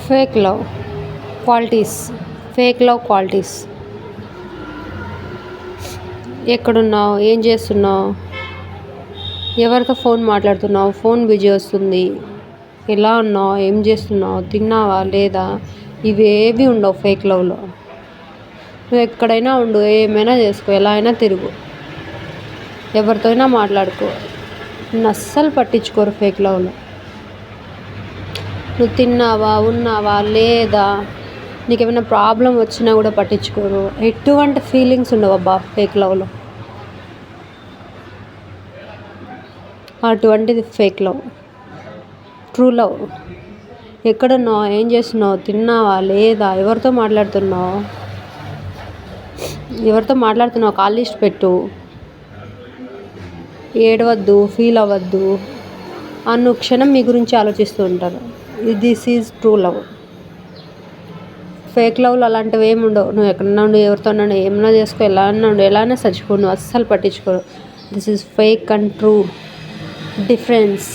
Fake love qualities. Fake love qualities. ఎక్కడున్నావు, ఏం చేస్తున్నావు, ఎవరితో ఫోన్ మాట్లాడుతున్నావు, ఫోన్ బిజీ వస్తుంది, ఎలా ఉన్నావు, ఏం చేస్తున్నావు, తిన్నావా లేదా, ఇవేవి ఉండవు ఫేక్ లవ్లో. నువ్వు ఎక్కడైనా ఉండు, ఏమైనా చేసుకో, ఎలా అయినా తిరుగు, ఎవరితో అయినా మాట్లాడుకో, నిన్ను అస్సలు పట్టించుకోరు ఫేక్ లవ్లో. నువ్వు తిన్నావా, ఉన్నావా లేదా, నీకేమైనా ప్రాబ్లం వచ్చినా కూడా పట్టించుకోరు. ఎటువంటి ఫీలింగ్స్ ఉండవు అబ్బా ఫేక్ లవ్లో. అటువంటిది ఫేక్ లవ్. ట్రూ లవ్, ఎక్కడున్నావు, ఏం చేస్తున్నావు, తిన్నావా లేదా, ఎవరితో మాట్లాడుతున్నావు, కాల్ లిస్ట్ పెట్టు, ఏడవద్దు, ఫీల్ అవ్వద్దు, క్షణం మీ గురించి ఆలోచిస్తూ ఉంటారు. This is true love. Fake లవ్లో అలాంటివి ఏమి ఉండవు. నువ్వు ఎక్కడన్నా ఉండు, ఎవరితో ఉన్నాడు, ఏమన్నా చేసుకో, ఎలా అన్నా ఉండు, ఎలా అయినా చచ్చిపో, నువ్వు అస్సలు పట్టించుకోరు. This is fake and true difference.